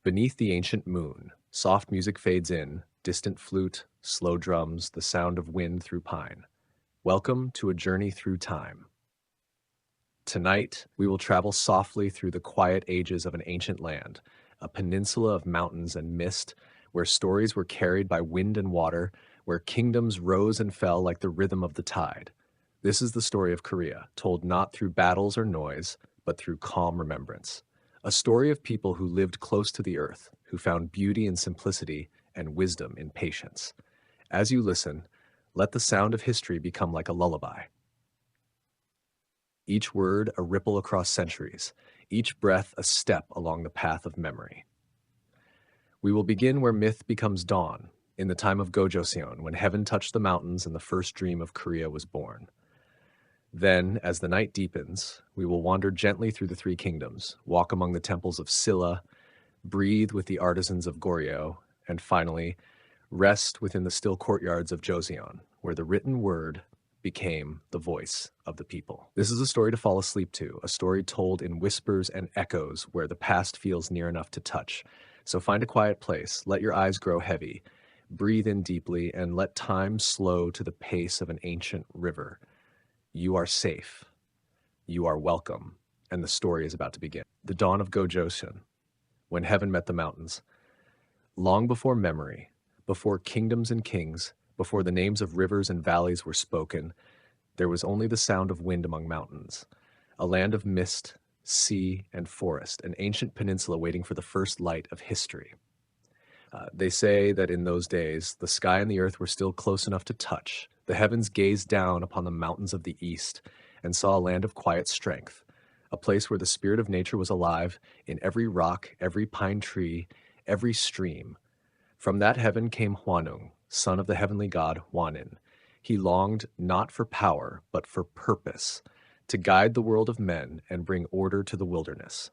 Beneath the ancient moon, soft music fades in, distant flute, slow drums, the sound of wind through pine. Welcome to a journey through time. Tonight, we will travel softly through the quiet ages of an ancient land, a peninsula of mountains and mist, where stories were carried by wind and water, where kingdoms rose and fell like the rhythm of the tide. This is the story of Korea, told not through battles or noise, but through calm remembrance. A story of people who lived close to the earth, who found beauty in simplicity and wisdom in patience. As you listen, let the sound of history become like a lullaby. Each word a ripple across centuries, each breath a step along the path of memory. We will begin where myth becomes dawn, in the time of Gojoseon, when heaven touched the mountains and the first dream of Korea was born. Then, as the night deepens, we will wander gently through the three kingdoms, walk among the temples of Silla, breathe with the artisans of Goryeo, and finally, rest within the still courtyards of Joseon, where the written word became the voice of the people. This is a story to fall asleep to, a story told in whispers and echoes where the past feels near enough to touch. So find a quiet place, let your eyes grow heavy, breathe in deeply, and let time slow to the pace of an ancient river. You are safe, you are welcome, and the story is about to begin. The dawn of Gojoseon, when heaven met the mountains. Long before memory, before kingdoms and kings, before the names of rivers and valleys were spoken, there was only the sound of wind among mountains, a land of mist, sea, and forest, an ancient peninsula waiting for the first light of history. They say that in those days, the sky and the earth were still close enough to touch. The heavens gazed down upon the mountains of the east and saw a land of quiet strength, a place where the spirit of nature was alive in every rock, every pine tree, every stream. From that heaven came Hwanung, son of the heavenly god Hwanin. He longed not for power, but for purpose, to guide the world of men and bring order to the wilderness.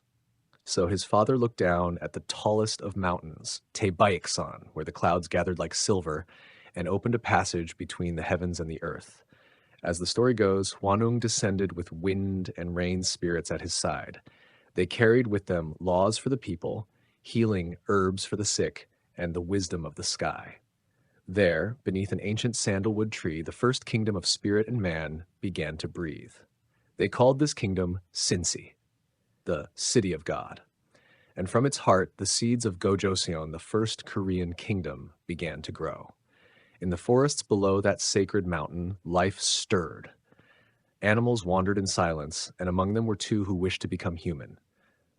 So his father looked down at the tallest of mountains, Taebaeksan, where the clouds gathered like silver, and opened a passage between the heavens and the earth. As the story goes, Hwanung descended with wind and rain spirits at his side. They carried with them laws for the people, healing herbs for the sick, and the wisdom of the sky. There, beneath an ancient sandalwood tree, the first kingdom of spirit and man began to breathe. They called this kingdom Sinsi, the city of God. And from its heart, the seeds of Gojoseon, the first Korean kingdom, began to grow. In the forests below that sacred mountain, life stirred. Animals wandered in silence, and among them were two who wished to become human,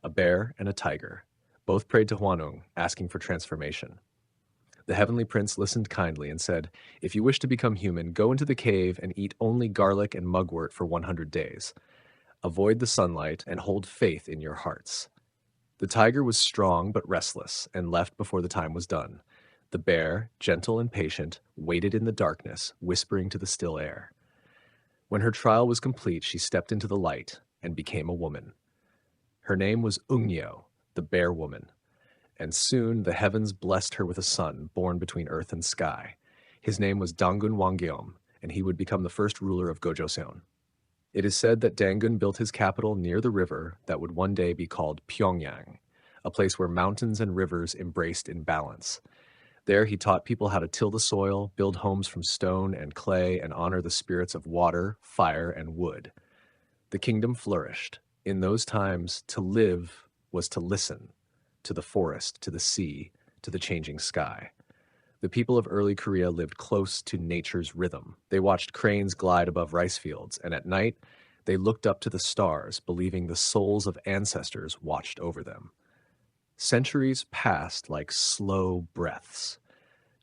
a bear and a tiger. Both prayed to Hwanung, asking for transformation. The heavenly prince listened kindly and said, "If you wish to become human, go into the cave and eat only garlic and mugwort for 100 days. Avoid the sunlight and hold faith in your hearts." The tiger was strong but restless and left before the time was done. The bear, gentle and patient, waited in the darkness, whispering to the still air. When her trial was complete, she stepped into the light and became a woman. Her name was Ungnyeong, the bear woman, and soon the heavens blessed her with a son born between earth and sky. His name was Dangun Wanggeom, and he would become the first ruler of Gojoseon. It is said that Dangun built his capital near the river that would one day be called Pyongyang, a place where mountains and rivers embraced in balance. There he taught people how to till the soil, build homes from stone and clay, and honor the spirits of water, fire, and wood. The kingdom flourished. In those times, to live was to listen, to the forest, to the sea, to the changing sky. The people of early Korea lived close to nature's rhythm. They watched cranes glide above rice fields, and at night, they looked up to the stars, believing the souls of ancestors watched over them. Centuries passed like slow breaths.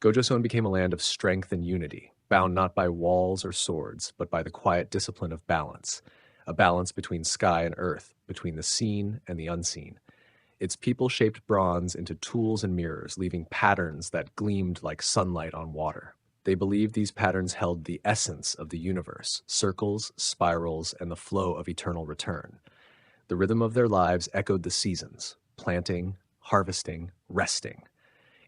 Gojoseon became a land of strength and unity, bound not by walls or swords, but by the quiet discipline of balance, a balance between sky and earth, between the seen and the unseen. Its people shaped bronze into tools and mirrors, leaving patterns that gleamed like sunlight on water. They believed these patterns held the essence of the universe, circles, spirals, and the flow of eternal return. The rhythm of their lives echoed the seasons, planting, harvesting, resting.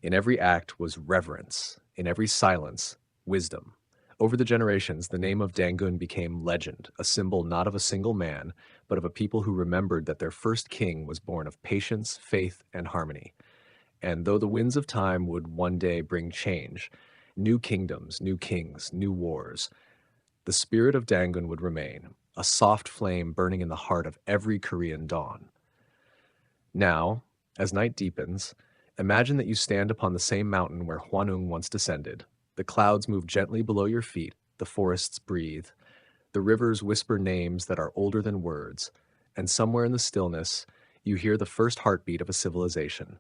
In every act was reverence, in every silence, wisdom. Over the generations, the name of Dangun became legend, a symbol not of a single man, but of a people who remembered that their first king was born of patience, faith, and harmony. And though the winds of time would one day bring change, new kingdoms, new kings, new wars, the spirit of Dangun would remain, a soft flame burning in the heart of every Korean dawn. Now, as night deepens, imagine that you stand upon the same mountain where Hwanung once descended. The clouds move gently below your feet, the forests breathe, the rivers whisper names that are older than words, and somewhere in the stillness, you hear the first heartbeat of a civilization,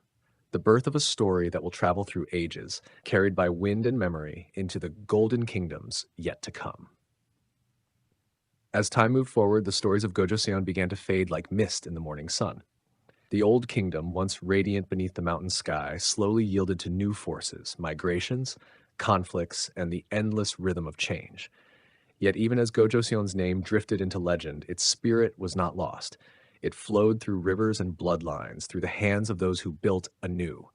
the birth of a story that will travel through ages, carried by wind and memory into the golden kingdoms yet to come. As time moved forward, the stories of Gojoseon began to fade like mist in the morning sun. The old kingdom, once radiant beneath the mountain sky, slowly yielded to new forces, migrations, conflicts, and the endless rhythm of change. Yet even as Gojoseon's name drifted into legend, its spirit was not lost. It flowed through rivers and bloodlines, through the hands of those who built anew.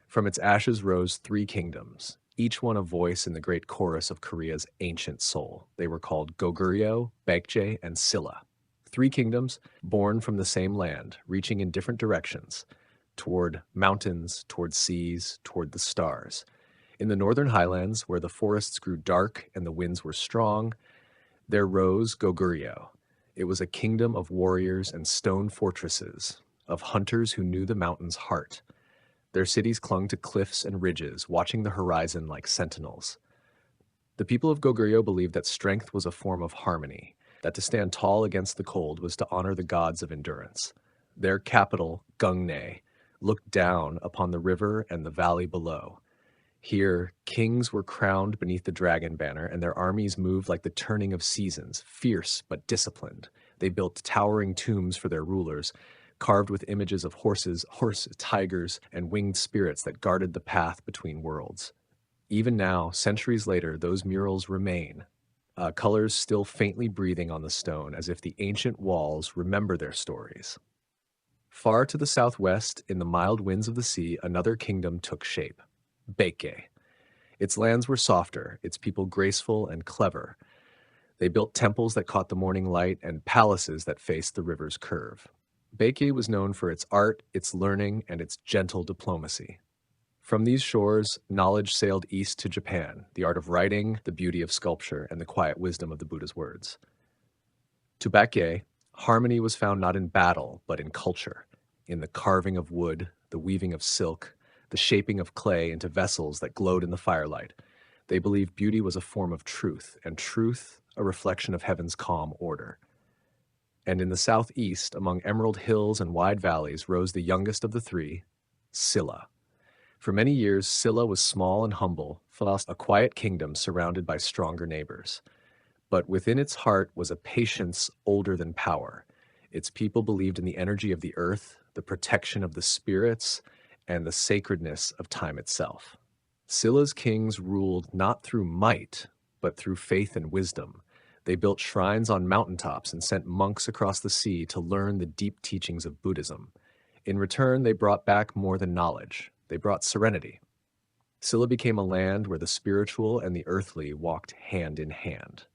From its ashes rose three kingdoms, each one a voice in the great chorus of Korea's ancient soul. They were called Goguryeo, Baekje, and Silla. Three kingdoms born from the same land, reaching in different directions, toward mountains, toward seas, toward the stars. In the northern highlands, where the forests grew dark and the winds were strong, there rose Goguryeo. It was a kingdom of warriors and stone fortresses, of hunters who knew the mountain's heart. Their cities clung to cliffs and ridges, watching the horizon like sentinels. The people of Goguryeo believed that strength was a form of harmony, that to stand tall against the cold was to honor the gods of endurance. Their capital, Gungne, looked down upon the river and the valley below. Here, kings were crowned beneath the dragon banner, and their armies moved like the turning of seasons, fierce but disciplined. They built towering tombs for their rulers, carved with images of horses, tigers, and winged spirits that guarded the path between worlds. Even now, centuries later, those murals remain, colors still faintly breathing on the stone, as if the ancient walls remember their stories. Far to the southwest, in the mild winds of the sea, another kingdom took shape. Baekje. Its lands were softer, its people graceful and clever. They built temples that caught the morning light and palaces that faced the river's curve. Baekje was known for its art, its learning, and its gentle diplomacy. From these shores, knowledge sailed east to Japan, the art of writing, the beauty of sculpture, and the quiet wisdom of the Buddha's words. To Baekje, harmony was found not in battle, but in culture, in the carving of wood, the weaving of silk, the shaping of clay into vessels that glowed in the firelight. They believed beauty was a form of truth, and truth a reflection of heaven's calm order. And in the southeast, among emerald hills and wide valleys, rose the youngest of the three, Silla. For many years, Silla was small and humble, a quiet kingdom surrounded by stronger neighbors. But within its heart was a patience older than power. Its people believed in the energy of the earth, the protection of the spirits, and the sacredness of time itself. Silla's kings ruled not through might, but through faith and wisdom. They built shrines on mountaintops and sent monks across the sea to learn the deep teachings of Buddhism. In return, they brought back more than knowledge. They brought serenity. Silla became a land where the spiritual and the earthly walked hand in hand.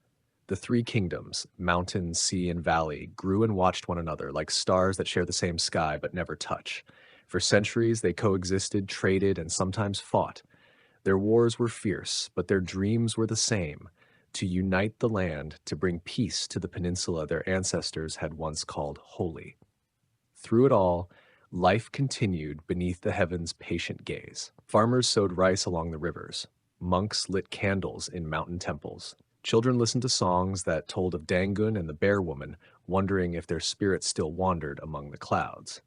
The three kingdoms, mountain, sea, and valley, grew and watched one another like stars that share the same sky but never touch. For centuries, they coexisted, traded, and sometimes fought. Their wars were fierce, but their dreams were the same: to unite the land, to bring peace to the peninsula their ancestors had once called holy. Through it all, life continued beneath the heavens' patient gaze. Farmers sowed rice along the rivers. Monks lit candles in mountain temples. Children listened to songs that told of Dangun and the Bear Woman, wondering if their spirits still wandered among the clouds.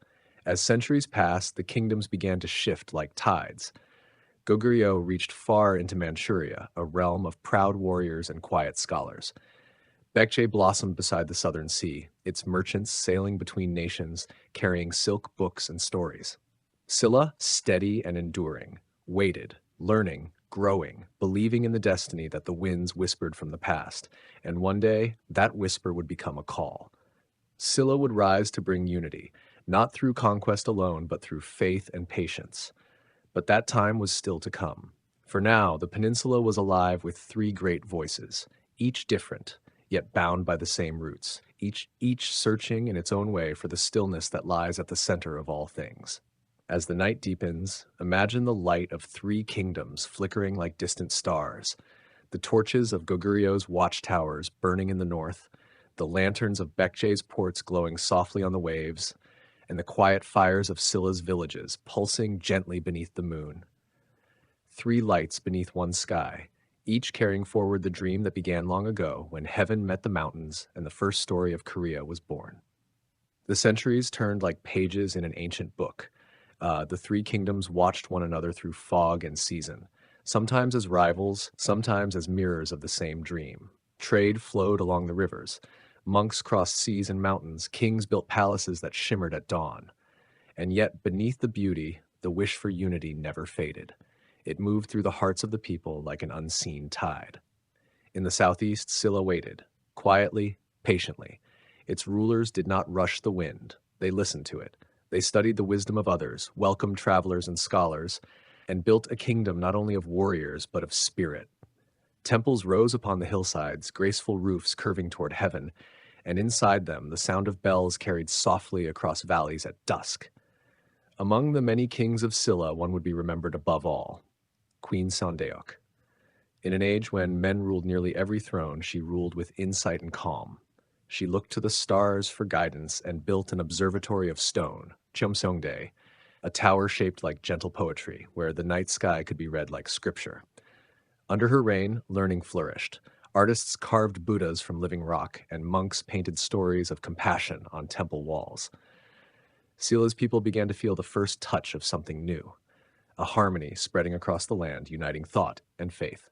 As centuries passed, the kingdoms began to shift like tides. Goguryeo reached far into Manchuria, a realm of proud warriors and quiet scholars. Baekje blossomed beside the southern sea, its merchants sailing between nations, carrying silk books and stories. Silla, steady and enduring, waited, learning, growing, believing in the destiny that the winds whispered from the past, and one day that whisper would become a call. Silla would rise to bring unity, not through conquest alone, but through faith and patience. But that time was still to come. For now, the peninsula was alive with three great voices, each different, yet bound by the same roots, each searching in its own way for the stillness that lies at the center of all things. As the night deepens, imagine the light of three kingdoms flickering like distant stars, the torches of Goguryo's watchtowers burning in the north, the lanterns of Baekje's ports glowing softly on the waves, and the quiet fires of Scylla's villages pulsing gently beneath the moon. Three lights beneath one sky, each carrying forward the dream that began long ago when heaven met the mountains and the first story of Korea was born. The centuries turned like pages in an ancient book. The three kingdoms watched one another through fog and season, sometimes as rivals, sometimes as mirrors of the same dream. Trade flowed along the rivers. Monks crossed seas and mountains. Kings built palaces that shimmered at dawn. And yet, beneath the beauty, the wish for unity never faded. It moved through the hearts of the people like an unseen tide. In the southeast, Silla waited, quietly, patiently. Its rulers did not rush the wind. They listened to it. They studied the wisdom of others, welcomed travelers and scholars, and built a kingdom not only of warriors, but of spirit. Temples rose upon the hillsides, graceful roofs curving toward heaven, and inside them the sound of bells carried softly across valleys at dusk. Among the many kings of Silla, one would be remembered above all, Queen Sondeok. In an age when men ruled nearly every throne, she ruled with insight and calm. She looked to the stars for guidance and built an observatory of stone, Cheomseongdae, a tower shaped like gentle poetry, where the night sky could be read like scripture. Under her reign, learning flourished. Artists carved Buddhas from living rock, and monks painted stories of compassion on temple walls. Silla's people began to feel the first touch of something new, a harmony spreading across the land, uniting thought and faith.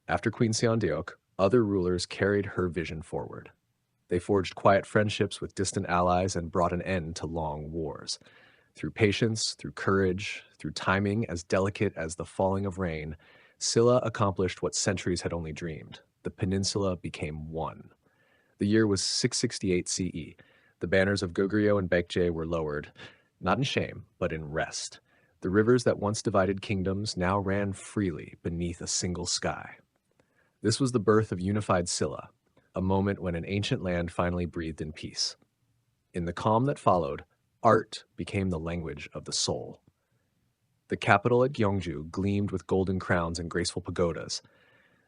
After Queen Seondeok, other rulers carried her vision forward. They forged quiet friendships with distant allies and brought an end to long wars. Through patience, through courage, through timing as delicate as the falling of rain, Silla accomplished what centuries had only dreamed. The peninsula became one. The year was 668 CE. The banners of Goguryeo and Baekje were lowered, not in shame, but in rest. The rivers that once divided kingdoms now ran freely beneath a single sky. This was the birth of unified Silla, a moment when an ancient land finally breathed in peace. In the calm that followed, art became the language of the soul. The capital at Gyeongju gleamed with golden crowns and graceful pagodas.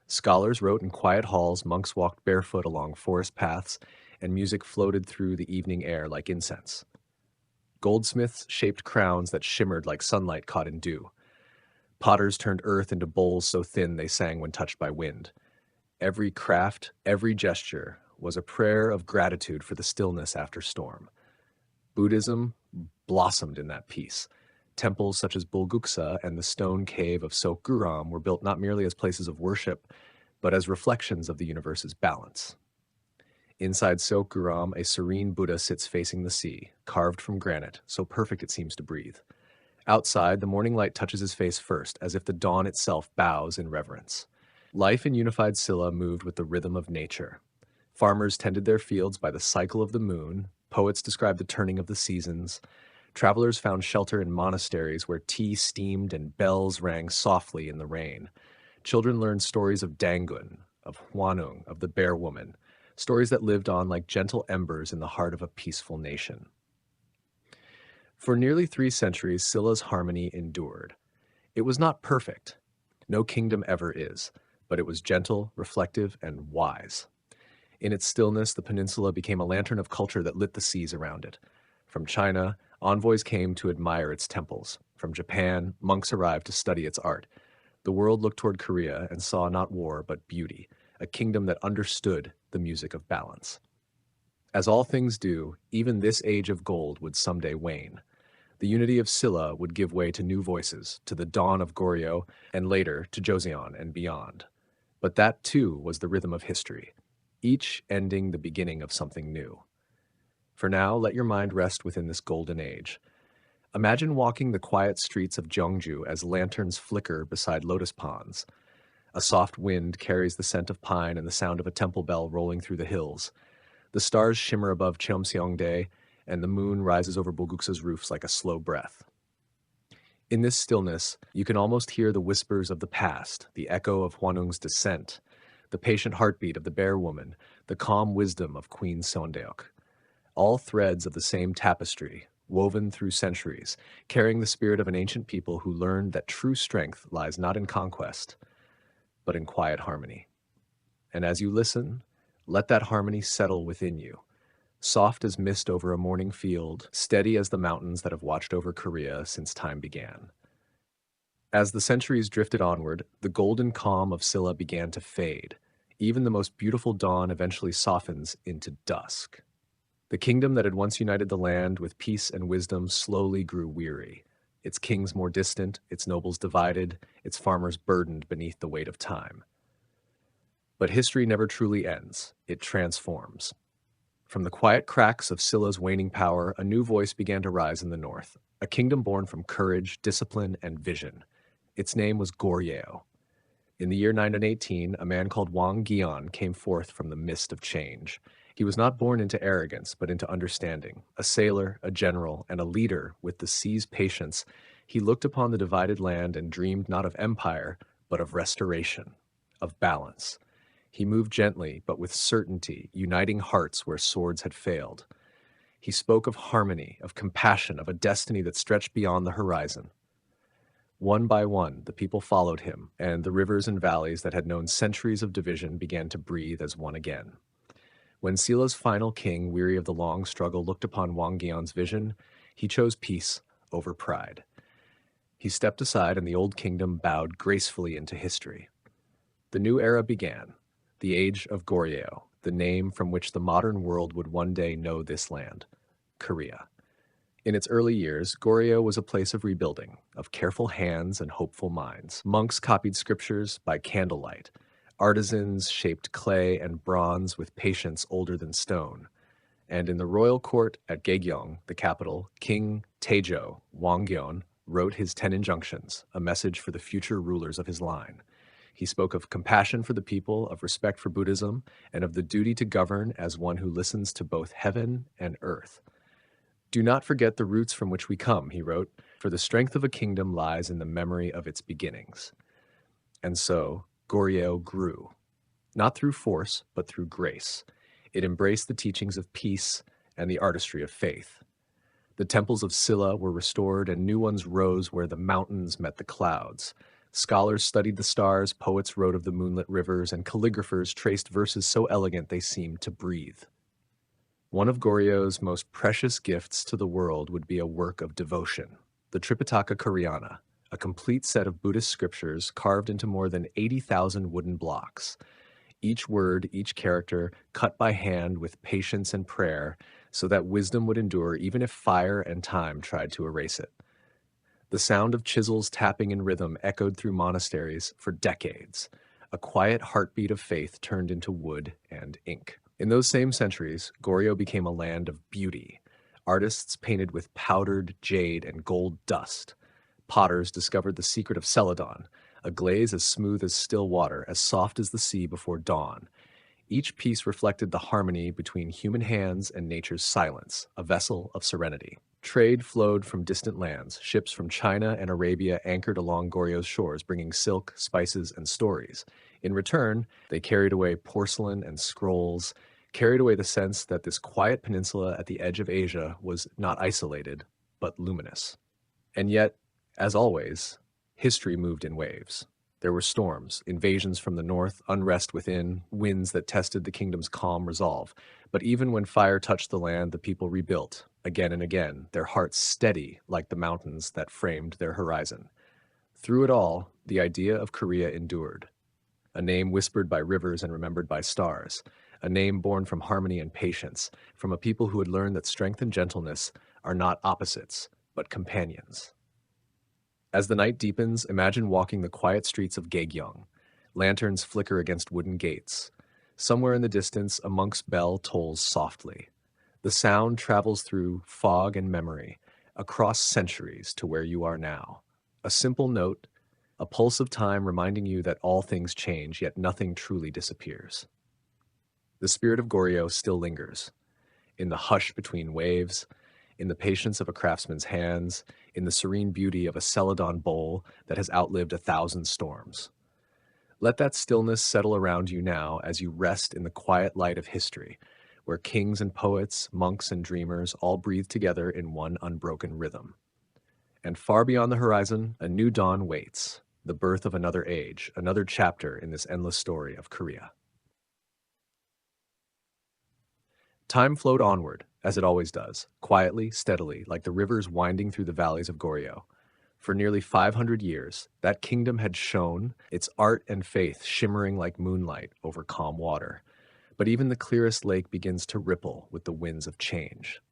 Scholars wrote in quiet halls, monks walked barefoot along forest paths, and music floated through the evening air like incense. Goldsmiths shaped crowns that shimmered like sunlight caught in dew. Potters turned earth into bowls so thin they sang when touched by wind. Every craft, every gesture was a prayer of gratitude for the stillness after storm. Buddhism blossomed in that peace. Temples such as Bulguksa and the stone cave of Sokguram were built not merely as places of worship, but as reflections of the universe's balance. Inside Sokguram, a serene Buddha sits facing the sea, carved from granite, so perfect it seems to breathe. Outside, the morning light touches his face first, as if the dawn itself bows in reverence. Life in unified Silla moved with the rhythm of nature. Farmers tended their fields by the cycle of the moon, poets described the turning of the seasons, travelers found shelter in monasteries where tea steamed and bells rang softly in the rain. Children learned stories of Dangun, of Hwanung, of the Bear Woman, stories that lived on like gentle embers in the heart of a peaceful nation. For nearly 3 centuries, Silla's harmony endured. It was not perfect. No kingdom ever is, but it was gentle, reflective, and wise. In its stillness, the peninsula became a lantern of culture that lit the seas around it. From China, envoys came to admire its temples. From Japan, monks arrived to study its art. The world looked toward Korea and saw not war, but beauty, a kingdom that understood the music of balance. As all things do, even this age of gold would someday wane. The unity of Silla would give way to new voices, to the dawn of Goryeo, and later to Joseon and beyond. But that, too, was the rhythm of history, each ending the beginning of something new. For now, let your mind rest within this golden age. Imagine walking the quiet streets of Gyeongju as lanterns flicker beside lotus ponds. A soft wind carries the scent of pine and the sound of a temple bell rolling through the hills. The stars shimmer above Cheomseongdae, and the moon rises over Bulguksa's roofs like a slow breath. In this stillness, you can almost hear the whispers of the past, the echo of Hwanung's descent, the patient heartbeat of the Bear Woman, the calm wisdom of Queen Seondeok. All threads of the same tapestry, woven through centuries, carrying the spirit of an ancient people who learned that true strength lies not in conquest, but in quiet harmony. And as you listen, let that harmony settle within you, soft as mist over a morning field, steady as the mountains that have watched over Korea since time began. As the centuries drifted onward, the golden calm of Silla began to fade. Even the most beautiful dawn eventually softens into dusk. The kingdom that had once united the land with peace and wisdom slowly grew weary, its kings more distant, its nobles divided, its farmers burdened beneath the weight of time. But history never truly ends, it transforms. From the quiet cracks of Silla's waning power, a new voice began to rise in the north, a kingdom born from courage, discipline, and vision. Its name was Goryeo. In the year 918, a man called Wang Gion came forth from the mist of change. He was not born into arrogance, but into understanding. A sailor, a general, and a leader with the sea's patience, he looked upon the divided land and dreamed not of empire, but of restoration, of balance. He moved gently, but with certainty, uniting hearts where swords had failed. He spoke of harmony, of compassion, of a destiny that stretched beyond the horizon. One by one, the people followed him, and the rivers and valleys that had known centuries of division began to breathe as one again. When Sila's final king, weary of the long struggle, looked upon Wang Gion's vision, he chose peace over pride. He stepped aside, and the old kingdom bowed gracefully into history. The new era began, the age of Goryeo, the name from which the modern world would one day know this land, Korea. In its early years, Goryeo was a place of rebuilding, of careful hands and hopeful minds. Monks copied scriptures by candlelight. Artisans shaped clay and bronze with patience older than stone. And in the royal court at Gaegyeong, the capital, King Taejo Wanggeon wrote his 10 injunctions, a message for the future rulers of his line. He spoke of compassion for the people, of respect for Buddhism, and of the duty to govern as one who listens to both heaven and earth. "Do not forget the roots from which we come," he wrote, "for the strength of a kingdom lies in the memory of its beginnings." And so, Goryeo grew, not through force, but through grace. It embraced the teachings of peace and the artistry of faith. The temples of Silla were restored, and new ones rose where the mountains met the clouds. Scholars studied the stars, poets wrote of the moonlit rivers, and calligraphers traced verses so elegant they seemed to breathe. One of Goryeo's most precious gifts to the world would be a work of devotion, the Tripitaka Koreana, a complete set of Buddhist scriptures carved into more than 80,000 wooden blocks. Each word, each character, cut by hand with patience and prayer, so that wisdom would endure even if fire and time tried to erase it. The sound of chisels tapping in rhythm echoed through monasteries for decades. A quiet heartbeat of faith turned into wood and ink. In those same centuries, Goryeo became a land of beauty. Artists painted with powdered jade and gold dust. Potters discovered the secret of celadon, a glaze as smooth as still water, as soft as the sea before dawn. Each piece reflected the harmony between human hands and nature's silence, a vessel of serenity. Trade flowed from distant lands. Ships from China and Arabia anchored along Goryeo's shores, bringing silk, spices, and stories. In return, they carried away porcelain and scrolls, carried away the sense that this quiet peninsula at the edge of Asia was not isolated, but luminous. And yet, as always, history moved in waves. There were storms, invasions from the north, unrest within, winds that tested the kingdom's calm resolve. But even when fire touched the land, the people rebuilt, again and again, their hearts steady like the mountains that framed their horizon. Through it all, the idea of Korea endured. A name whispered by rivers and remembered by stars. A name born from harmony and patience, from a people who had learned that strength and gentleness are not opposites, but companions. As the night deepens, imagine walking the quiet streets of Gaegyeong. Lanterns flicker against wooden gates. Somewhere in the distance, a monk's bell tolls softly. The sound travels through fog and memory, across centuries to where you are now. A simple note, a pulse of time reminding you that all things change, yet nothing truly disappears. The spirit of Goryeo still lingers, in the hush between waves, in the patience of a craftsman's hands, in the serene beauty of a celadon bowl that has outlived 1,000 storms. Let that stillness settle around you now as you rest in the quiet light of history, where kings and poets, monks and dreamers all breathe together in one unbroken rhythm. And far beyond the horizon, a new dawn waits, the birth of another age, another chapter in this endless story of Korea. Time flowed onward, as it always does, quietly, steadily, like the rivers winding through the valleys of Goryeo. For nearly 500 years, that kingdom had shone, its art and faith shimmering like moonlight over calm water. But even the clearest lake begins to ripple with the winds of change.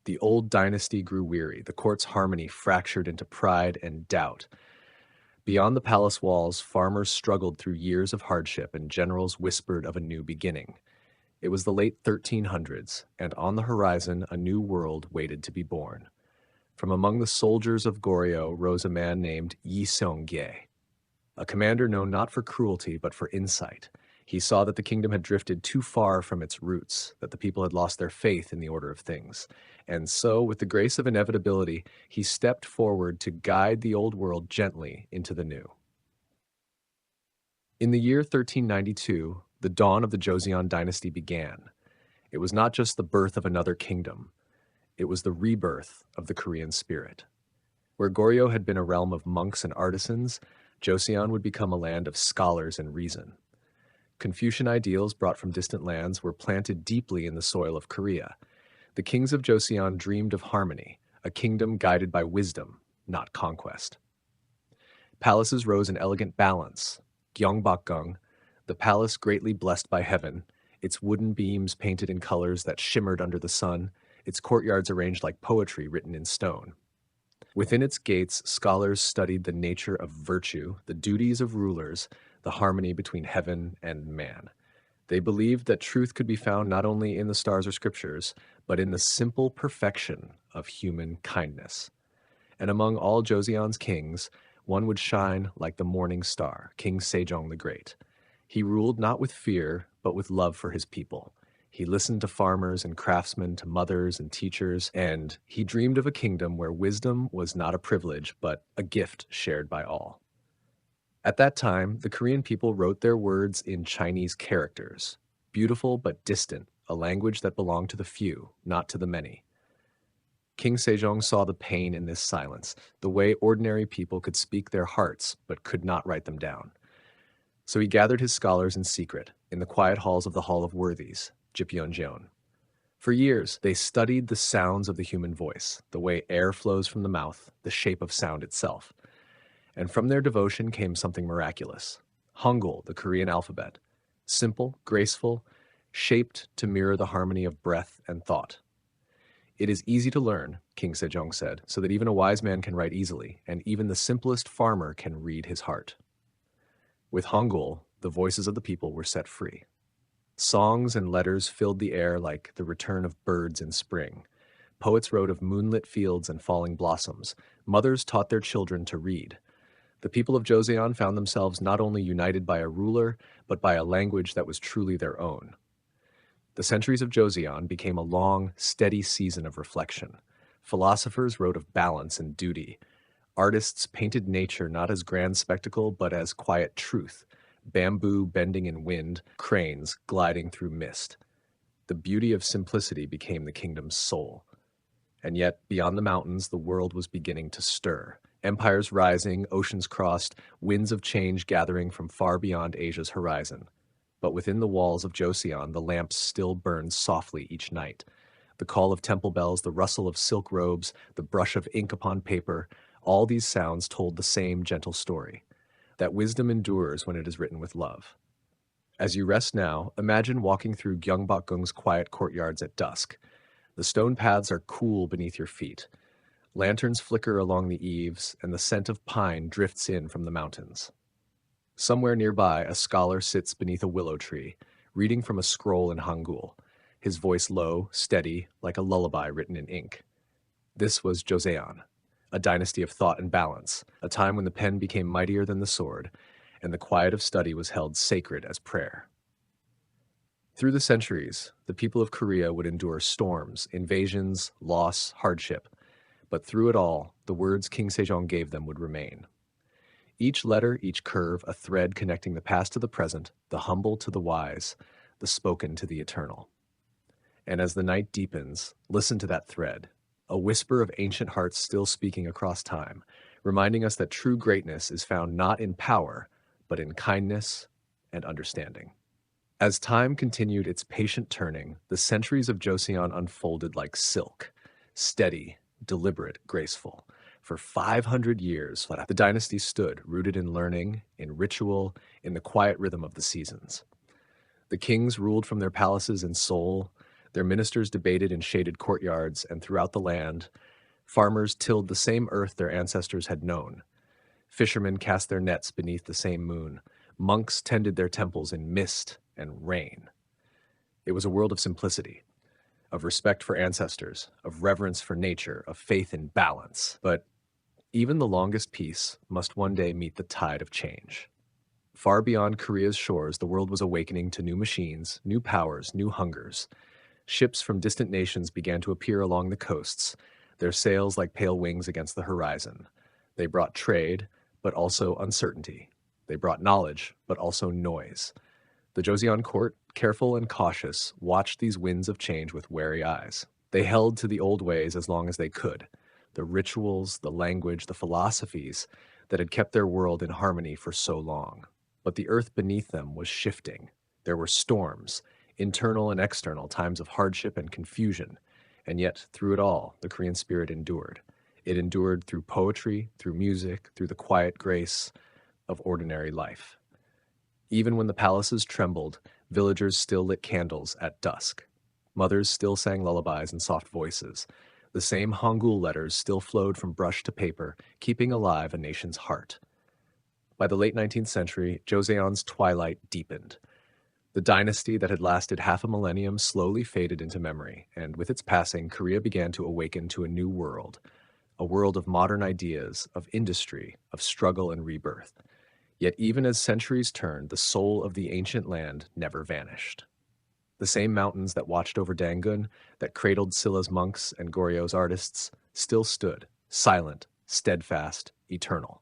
The old dynasty grew weary, the court's harmony fractured into pride and doubt. Beyond the palace walls, farmers struggled through years of hardship and generals whispered of a new beginning. It was the late 1300s, and on the horizon a new world waited to be born. From among the soldiers of Goryeo rose a man named Yi Seong-gye, a commander known not for cruelty but for insight. He saw that the kingdom had drifted too far from its roots, that the people had lost their faith in the order of things. And so, with the grace of inevitability, he stepped forward to guide the old world gently into the new. In the year 1392, the dawn of the Joseon dynasty began. It was not just the birth of another kingdom, it was the rebirth of the Korean spirit. Where Goryeo had been a realm of monks and artisans, Joseon would become a land of scholars and reason. Confucian ideals brought from distant lands were planted deeply in the soil of Korea. The kings of Joseon dreamed of harmony, a kingdom guided by wisdom, not conquest. Palaces rose in elegant balance. Gyeongbokgung, the palace greatly blessed by heaven, its wooden beams painted in colors that shimmered under the sun, its courtyards arranged like poetry written in stone. Within its gates, scholars studied the nature of virtue, the duties of rulers, the harmony between heaven and man. They believed that truth could be found not only in the stars or scriptures, but in the simple perfection of human kindness. And among all Joseon's kings, one would shine like the morning star, King Sejong the Great. He ruled not with fear, but with love for his people. He listened to farmers and craftsmen, to mothers and teachers, and he dreamed of a kingdom where wisdom was not a privilege, but a gift shared by all. At that time, the Korean people wrote their words in Chinese characters, beautiful but distant, a language that belonged to the few, not to the many. King Sejong saw the pain in this silence, the way ordinary people could speak their hearts but could not write them down. So he gathered his scholars in secret, in the quiet halls of the Hall of Worthies, Jipyeonjeon. For years, they studied the sounds of the human voice, the way air flows from the mouth, the shape of sound itself. And from their devotion came something miraculous. Hangul, the Korean alphabet. Simple, graceful, shaped to mirror the harmony of breath and thought. It is easy to learn, King Sejong said, so that even a wise man can write easily, and even the simplest farmer can read his heart. With Hangul, the voices of the people were set free. Songs and letters filled the air like the return of birds in spring. Poets wrote of moonlit fields and falling blossoms. Mothers taught their children to read. The people of Joseon found themselves not only united by a ruler, but by a language that was truly their own. The centuries of Joseon became a long, steady season of reflection. Philosophers wrote of balance and duty. Artists painted nature not as grand spectacle, but as quiet truth. Bamboo bending in wind, cranes gliding through mist. The beauty of simplicity became the kingdom's soul. And yet, beyond the mountains, the world was beginning to stir. Empires rising, oceans crossed, winds of change gathering from far beyond Asia's horizon. But within the walls of Joseon, the lamps still burned softly each night. The call of temple bells, the rustle of silk robes, the brush of ink upon paper, all these sounds told the same gentle story, that wisdom endures when it is written with love. As you rest now, imagine walking through Gyeongbokgung's quiet courtyards at dusk. The stone paths are cool beneath your feet. Lanterns flicker along the eaves, and the scent of pine drifts in from the mountains. Somewhere nearby, a scholar sits beneath a willow tree, reading from a scroll in Hangul, his voice low, steady, like a lullaby written in ink. This was Joseon, a dynasty of thought and balance, a time when the pen became mightier than the sword, and the quiet of study was held sacred as prayer. Through the centuries, the people of Korea would endure storms, invasions, loss, hardship, but through it all, the words King Sejong gave them would remain. Each letter, each curve, a thread connecting the past to the present, the humble to the wise, the spoken to the eternal. And as the night deepens, listen to that thread, a whisper of ancient hearts still speaking across time, reminding us that true greatness is found not in power, but in kindness and understanding. As time continued its patient turning, the centuries of Joseon unfolded like silk, steady, deliberate, graceful. For 500 years, the dynasty stood, rooted in learning, in ritual, in the quiet rhythm of the seasons. The kings ruled from their palaces in Seoul, their ministers debated in shaded courtyards, and throughout the land, farmers tilled the same earth their ancestors had known. Fishermen cast their nets beneath the same moon. Monks tended their temples in mist and rain. It was a world of simplicity, of respect for ancestors, of reverence for nature, of faith in balance. But even the longest peace must one day meet the tide of change. Far beyond Korea's shores, the world was awakening to new machines, new powers, new hungers. Ships from distant nations began to appear along the coasts, their sails like pale wings against the horizon. They brought trade, but also uncertainty. They brought knowledge, but also noise. The Joseon court, careful and cautious, watched these winds of change with wary eyes. They held to the old ways as long as they could, the rituals, the language, the philosophies that had kept their world in harmony for so long. But the earth beneath them was shifting. There were storms, internal and external, times of hardship and confusion. And yet, through it all, the Korean spirit endured. It endured through poetry, through music, through the quiet grace of ordinary life. Even when the palaces trembled, villagers still lit candles at dusk. Mothers still sang lullabies in soft voices. The same Hangul letters still flowed from brush to paper, keeping alive a nation's heart. By the late 19th century, Joseon's twilight deepened. The dynasty that had lasted half a millennium slowly faded into memory, and with its passing, Korea began to awaken to a new world, a world of modern ideas, of industry, of struggle and rebirth. Yet even as centuries turned, the soul of the ancient land never vanished. The same mountains that watched over Dangun, that cradled Silla's monks and Goryeo artists, still stood, silent, steadfast, eternal.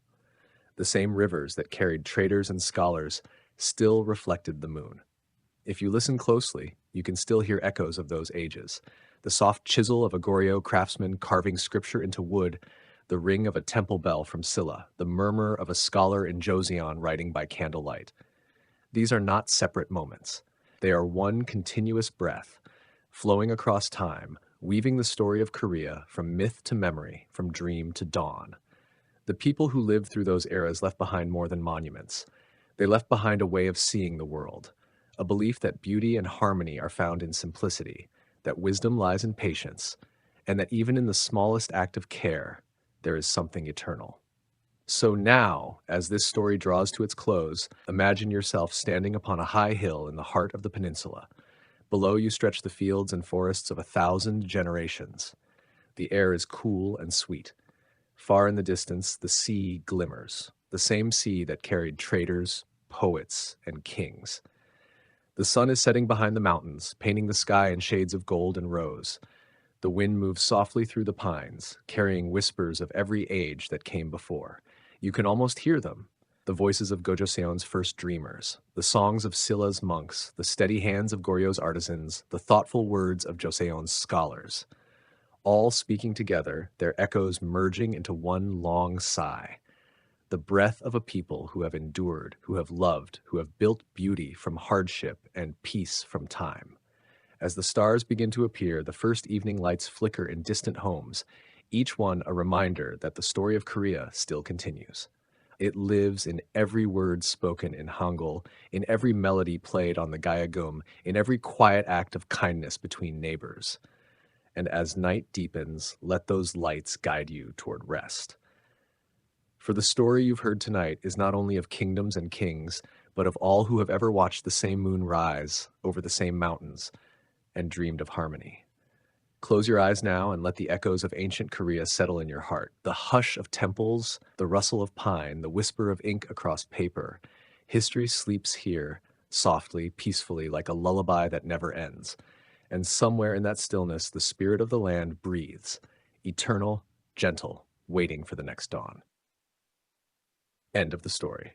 The same rivers that carried traders and scholars still reflected the moon. If you listen closely, you can still hear echoes of those ages. The soft chisel of a Goryeo craftsman carving scripture into wood, the ring of a temple bell from Silla, the murmur of a scholar in Joseon writing by candlelight. These are not separate moments. They are one continuous breath, flowing across time, weaving the story of Korea from myth to memory, from dream to dawn. The people who lived through those eras left behind more than monuments. They left behind a way of seeing the world, a belief that beauty and harmony are found in simplicity, that wisdom lies in patience, and that even in the smallest act of care, there is something eternal. So now, as this story draws to its close, imagine yourself standing upon a high hill in the heart of the peninsula. Below you stretch the fields and forests of 1,000 generations. The air is cool and sweet. Far in the distance, the sea glimmers, the same sea that carried traders, poets, and kings. The sun is setting behind the mountains, painting the sky in shades of gold and rose. The wind moves softly through the pines, carrying whispers of every age that came before. You can almost hear them, the voices of Gojoseon's first dreamers, the songs of Silla's monks, the steady hands of Goryeo's artisans, the thoughtful words of Joseon's scholars. All speaking together, their echoes merging into one long sigh. The breath of a people who have endured, who have loved, who have built beauty from hardship and peace from time. As the stars begin to appear, the first evening lights flicker in distant homes, each one a reminder that the story of Korea still continues. It lives in every word spoken in Hangul, in every melody played on the gayagum, in every quiet act of kindness between neighbors. And as night deepens, let those lights guide you toward rest. For the story you've heard tonight is not only of kingdoms and kings, but of all who have ever watched the same moon rise over the same mountains and dreamed of harmony. Close your eyes now and let the echoes of ancient Korea settle in your heart. The hush of temples, the rustle of pine, the whisper of ink across paper. History sleeps here, softly, peacefully, like a lullaby that never ends. And somewhere in that stillness, the spirit of the land breathes, eternal, gentle, waiting for the next dawn. End of the story.